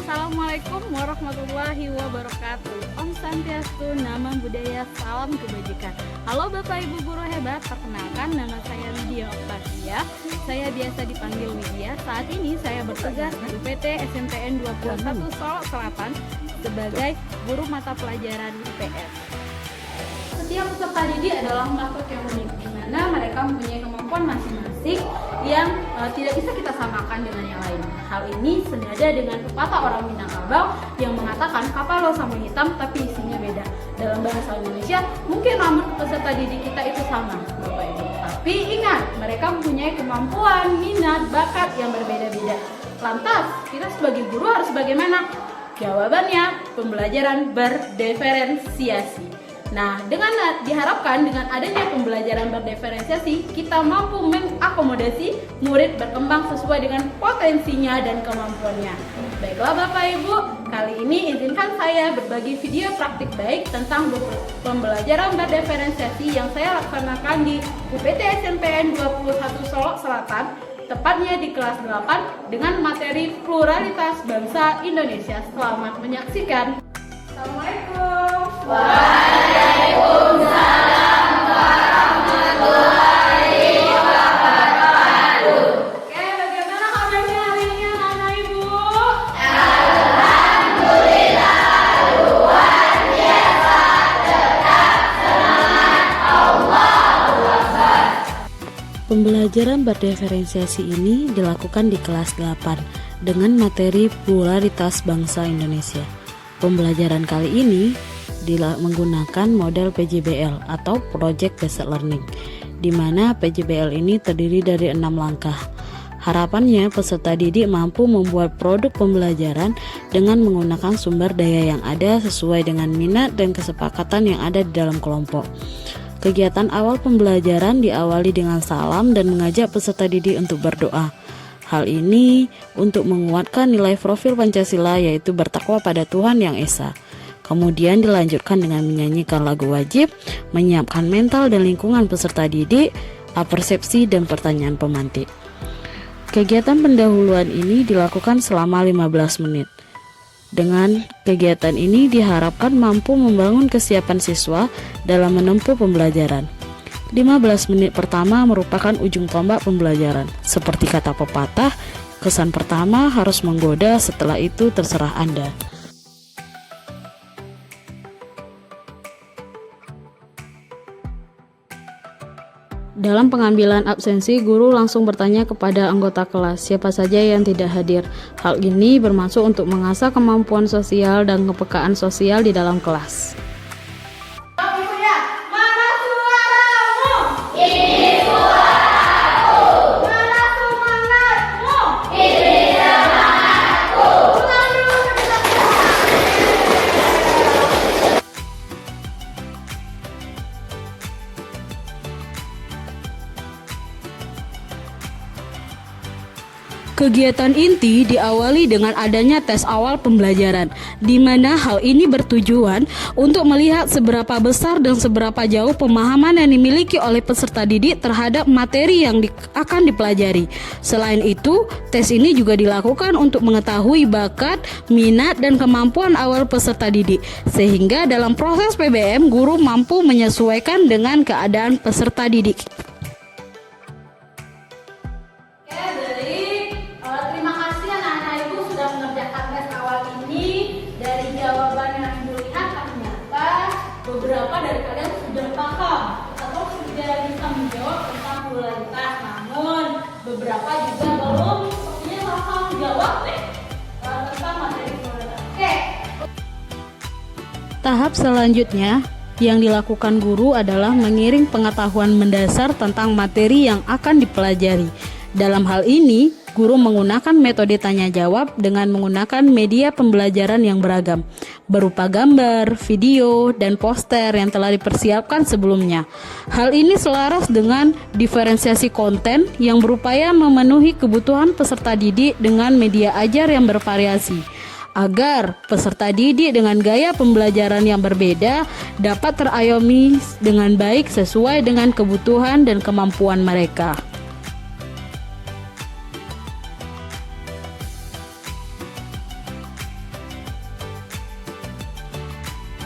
Assalamualaikum warahmatullahi wabarakatuh. Om Santiastu, nama budaya, salam kebajikan. Halo Bapak Ibu guru hebat, perkenalkan nama saya Widya Oktasia. Saya biasa dipanggil Widya. Saat ini saya bertugas di UPT SMPN 21 Solok Selatan sebagai guru mata pelajaran IPS. Setiap peserta didik adalah makhluk yang unik, di mana mereka mempunyai kemampuan masing-masing yang tidak bisa kita samakan dengan yang lain. Hal ini senada dengan pepatah orang Minangkabau yang mengatakan kapal lo sama hitam tapi isinya beda. Dalam bahasa Indonesia, mungkin rambut peserta didik kita itu sama, Bapak Ibu. Tapi ingat, mereka mempunyai kemampuan, minat, bakat yang berbeda-beda. Lantas, kita sebagai guru harus bagaimana? Jawabannya, pembelajaran berdiferensiasi. Nah, diharapkan dengan adanya pembelajaran berdiferensiasi, kita mampu mengakomodasi murid berkembang sesuai dengan potensinya dan kemampuannya. Baiklah Bapak Ibu, kali ini izinkan saya berbagi video praktik baik tentang pembelajaran berdiferensiasi yang saya laksanakan di UPT SMPN 21 Solok Selatan, tepatnya di kelas 8 dengan materi pluralitas bangsa Indonesia. Selamat menyaksikan. Assalamualaikum. Waalaikumsalam warahmatullahi wabarakatuh. Oke, bagaimana kabarnya hari ini anak-anak Ibu? Alhamdulillah luar biasa, tetap semangat, Allahu Akbar. Pembelajaran berdiferensiasi ini dilakukan di kelas 8 dengan materi pluralitas bangsa Indonesia. Pembelajaran kali ini menggunakan model PJBL atau Project Based Learning, di mana PJBL ini terdiri dari 6 langkah. Harapannya peserta didik mampu membuat produk pembelajaran dengan menggunakan sumber daya yang ada sesuai dengan minat dan kesepakatan yang ada di dalam kelompok. Kegiatan awal pembelajaran diawali dengan salam dan mengajak peserta didik untuk berdoa. Hal ini untuk menguatkan nilai profil Pancasila, yaitu bertakwa pada Tuhan Yang Esa. Kemudian dilanjutkan dengan menyanyikan lagu wajib, menyiapkan mental dan lingkungan peserta didik, persepsi dan pertanyaan pemantik. Kegiatan pendahuluan ini dilakukan selama 15 menit. Dengan kegiatan ini diharapkan mampu membangun kesiapan siswa dalam menempuh pembelajaran. 15 menit pertama merupakan ujung tombak pembelajaran. Seperti kata pepatah, kesan pertama harus menggoda, setelah itu terserah Anda. Dalam pengambilan absensi, guru langsung bertanya kepada anggota kelas siapa saja yang tidak hadir. Hal ini bermaksud untuk mengasah kemampuan sosial dan kepekaan sosial di dalam kelas. Kegiatan inti diawali dengan adanya tes awal pembelajaran, di mana hal ini bertujuan untuk melihat seberapa besar dan seberapa jauh pemahaman yang dimiliki oleh peserta didik terhadap materi yang akan dipelajari. Selain itu, tes ini juga dilakukan untuk mengetahui bakat, minat, dan kemampuan awal peserta didik, sehingga dalam proses PBM guru mampu menyesuaikan dengan keadaan peserta didik. Beberapa dari kalian sudah paham atau sudah bisa menjawab tentang pluralitas, namun beberapa juga belum sepertinya sama menjawab tentang materi pluralitas. Oke. Tahap selanjutnya yang dilakukan guru adalah mengiring pengetahuan mendasar tentang materi yang akan dipelajari. Dalam hal ini, guru menggunakan metode tanya jawab dengan menggunakan media pembelajaran yang beragam, berupa gambar, video, dan poster yang telah dipersiapkan sebelumnya. Hal ini selaras dengan diferensiasi konten yang berupaya memenuhi kebutuhan peserta didik dengan media ajar yang bervariasi, agar peserta didik dengan gaya pembelajaran yang berbeda dapat terayomi dengan baik sesuai dengan kebutuhan dan kemampuan mereka.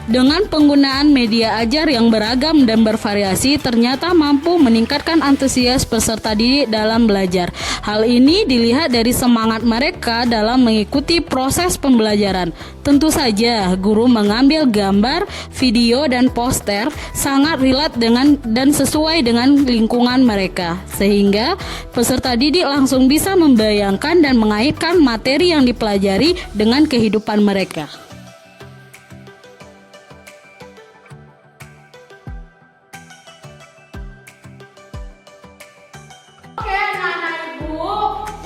Dengan penggunaan media ajar yang beragam dan bervariasi, ternyata mampu meningkatkan antusias peserta didik dalam belajar. Hal ini dilihat dari semangat mereka dalam mengikuti proses pembelajaran. Tentu saja, guru mengambil gambar, video, dan poster sangat relate dan sesuai dengan lingkungan mereka, sehingga peserta didik langsung bisa membayangkan dan mengaitkan materi yang dipelajari dengan kehidupan mereka. Oke, anak-anak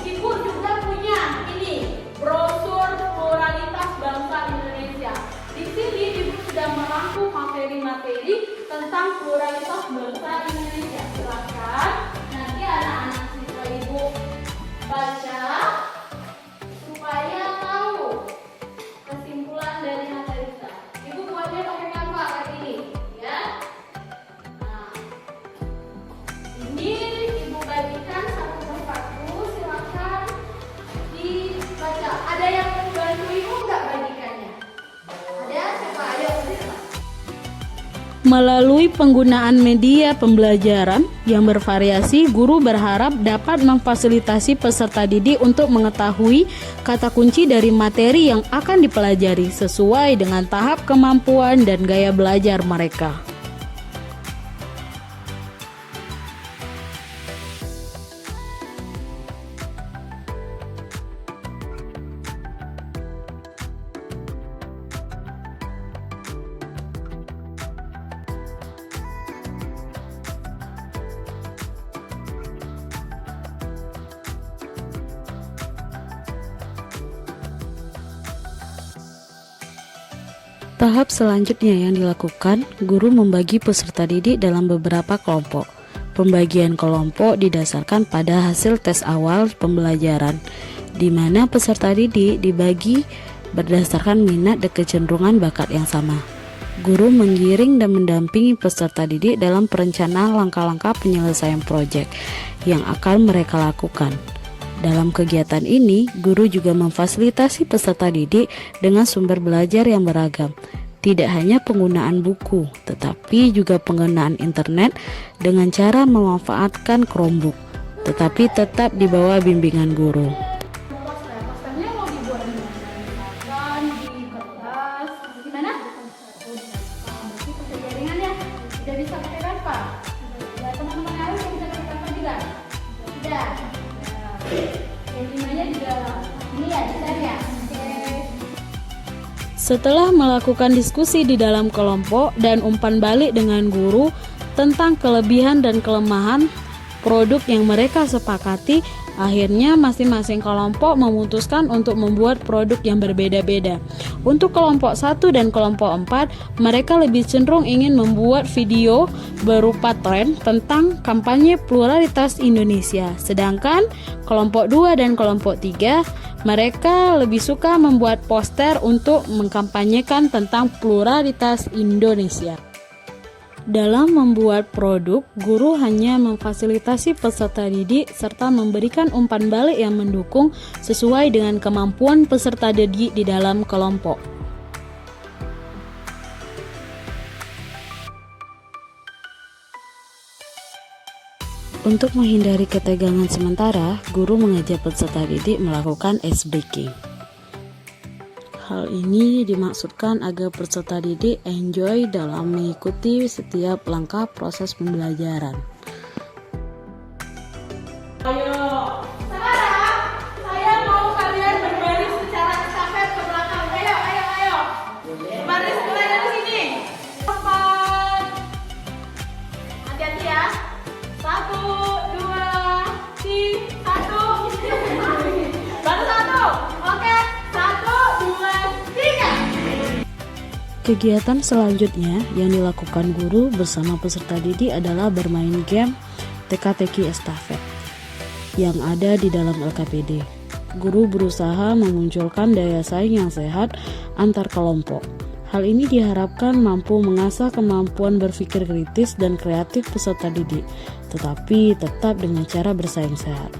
ibu juga punya ini brosur pluralitas bangsa Indonesia. Di sini ibu sudah merangkum materi-materi tentang pluralitas bangsa Indonesia. Silakan nanti anak-anak siswa ibu baca supaya tahu kesimpulan dari materi kita. Ibu buatnya pakai kanva kayak ini, ya. Nah, ini ibu bagikan satu persatu, silakan dibaca. Ada yang mau bantu ibu nggak bagikannya? Ada? Siapa? Ayo, silakan. Melalui penggunaan media pembelajaran yang bervariasi, guru berharap dapat memfasilitasi peserta didik untuk mengetahui kata kunci dari materi yang akan dipelajari sesuai dengan tahap kemampuan dan gaya belajar mereka. Tahap selanjutnya yang dilakukan, guru membagi peserta didik dalam beberapa kelompok. Pembagian kelompok didasarkan pada hasil tes awal pembelajaran, di mana peserta didik dibagi berdasarkan minat dan kecenderungan bakat yang sama. Guru menggiring dan mendampingi peserta didik dalam perencanaan langkah-langkah penyelesaian proyek yang akan mereka lakukan. Dalam kegiatan ini, guru juga memfasilitasi peserta didik dengan sumber belajar yang beragam. Tidak hanya penggunaan buku, tetapi juga penggunaan internet dengan cara memanfaatkan Chromebook, tetapi tetap di bawah bimbingan guru. Posternya mau dibuat di mana? Misalkan di kertas, gimana? Berarti pakai jaringan ya. Tidak bisa pakai kanva. Ya, teman-teman harus bisa pakai kanva juga. Sudah. Yang limanya juga ini ya, desain ya. Oke. Setelah melakukan diskusi di dalam kelompok dan umpan balik dengan guru tentang kelebihan dan kelemahan produk yang mereka sepakati, akhirnya masing-masing kelompok memutuskan untuk membuat produk yang berbeda-beda. Untuk kelompok 1 dan kelompok 4, mereka lebih cenderung ingin membuat video berupa tren tentang kampanye pluralitas Indonesia. Sedangkan kelompok 2 dan kelompok 3, mereka lebih suka membuat poster untuk mengkampanyekan tentang pluralitas Indonesia. Dalam membuat produk, guru hanya memfasilitasi peserta didik serta memberikan umpan balik yang mendukung sesuai dengan kemampuan peserta didik di dalam kelompok. Untuk menghindari ketegangan sementara, guru mengajak peserta didik melakukan ice breaking. Hal ini dimaksudkan agar peserta didik enjoy dalam mengikuti setiap langkah proses pembelajaran. Ayo, sekarang saya mau kalian berbaris secara estafet ke belakang. Ayo. Baris mulai dari sini. Cepat. Hati-hati ya. 1, 2, 3, 1. Baru 1. Oke. 1, 2, 3. Kegiatan selanjutnya yang dilakukan guru bersama peserta didik adalah bermain game teka-teki estafet yang ada di dalam LKPD. Guru berusaha memunculkan daya saing yang sehat antar kelompok. Hal ini diharapkan mampu mengasah kemampuan berpikir kritis dan kreatif peserta didik, tetapi tetap dengan cara bersaing sehat.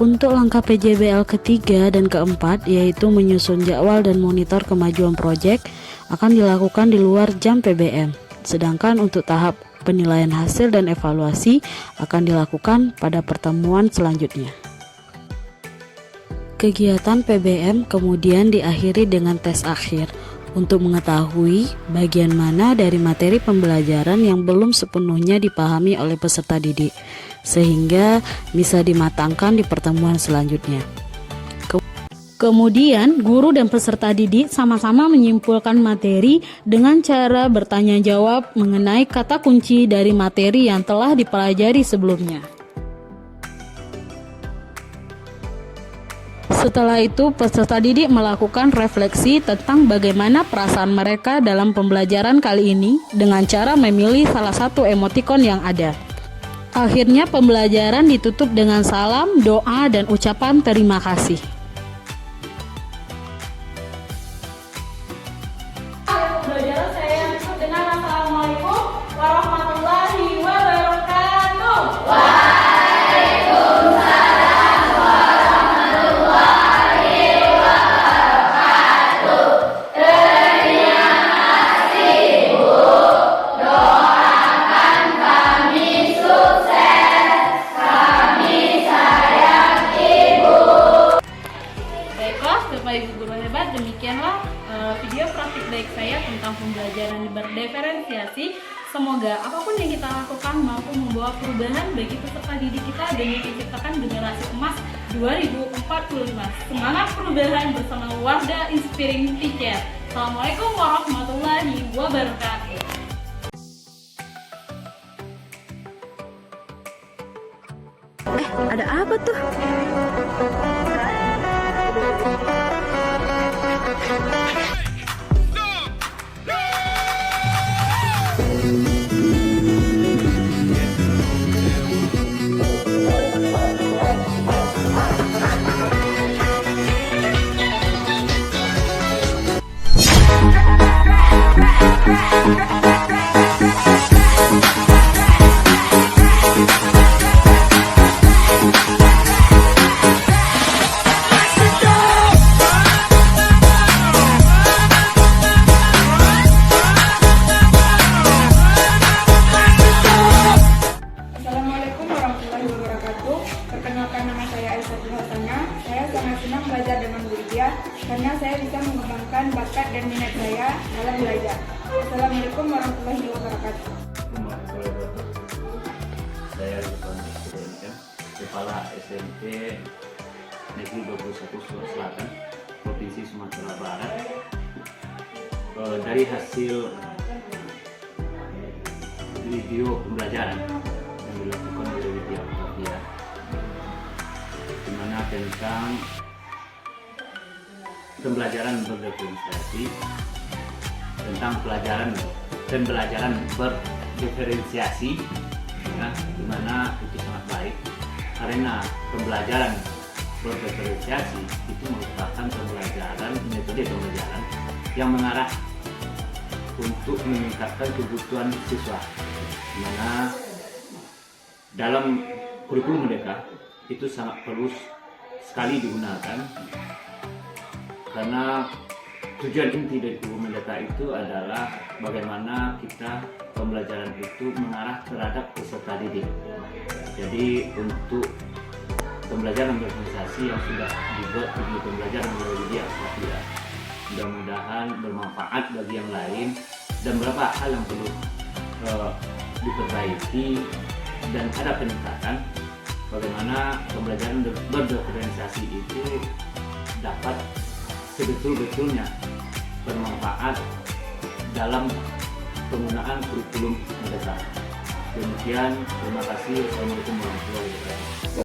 Untuk langkah PJBL ketiga dan keempat, yaitu menyusun jadwal dan monitor kemajuan proyek, akan dilakukan di luar jam PBM. Sedangkan untuk tahap penilaian hasil dan evaluasi akan dilakukan pada pertemuan selanjutnya. Kegiatan PBM kemudian diakhiri dengan tes akhir untuk mengetahui bagian mana dari materi pembelajaran yang belum sepenuhnya dipahami oleh peserta didik, sehingga bisa dimatangkan di pertemuan selanjutnya. Kemudian, guru dan peserta didik sama-sama menyimpulkan materi dengan cara bertanya jawab mengenai kata kunci dari materi yang telah dipelajari sebelumnya. Setelah itu, peserta didik melakukan refleksi tentang bagaimana perasaan mereka dalam pembelajaran kali ini dengan cara memilih salah satu emotikon yang ada. Akhirnya, pembelajaran ditutup dengan salam, doa, dan ucapan terima kasih. Pembelajaran saya yang disebut dengan Assalamualaikum warahmatullahi wabarakatuh. Waalaikumsalam warahmatullahi wabarakatuh. Terima kasih Bu, doakan kami sukses, kami sayang Ibu. Baiklah, Bapak Ibu guru hebat, demikianlah video praktik baik saya tentang pembelajaran berdiferensiasi. Semoga apapun yang kita lakukan mampu membawa perubahan bagi peserta didik kita demi menciptakan generasi emas 2045. Semangat perubahan bersama Wardah Inspiring Teacher. Assalamualaikum warahmatullahi wabarakatuh. Ada apa tuh? Assalamualaikum warahmatullahi wabarakatuh. Perkenalkan, nama saya Aisyah Hasanah. Saya sangat senang belajar dengan Bu Lydia karena saya bisa mengembangkan bakat dan minat saya dalam belajar. Assalamualaikum warahmatullahi wabarakatuh. Saya Rifan Ismail, Kepala SMP Negeri 21 Sulawesi Selatan, Provinsi Sumatera Barat. Dari hasil video pembelajaran yang dilakukan oleh Widya Octavia, di mana tentang pembelajaran berdiferensiasi, tentang pembelajaran berdiferensiasi, ya, di mana itu sangat baik karena pembelajaran berdiferensiasi itu merupakan metode pembelajaran yang mengarah untuk meningkatkan kebutuhan siswa, di mana dalam kurikulum Merdeka itu sangat perlu sekali digunakan karena tujuan inti dari kurikulum Merdeka itu adalah bagaimana kita pembelajaran itu mengarah terhadap peserta didik. Jadi untuk pembelajaran berorganisasi yang sudah dibuat di pembelajaran oleh Widya Octavia, mudah-mudahan bermanfaat bagi yang lain dan beberapa hal yang perlu diperbaiki dan ada peningkatan bagaimana pembelajaran berdiferensiasi itu dapat sebetul-betulnya bermanfaat dalam penggunaan kurikulum Merdeka. Demikian, terima kasih. Assalamualaikum warahmatullahi wabarakatuh.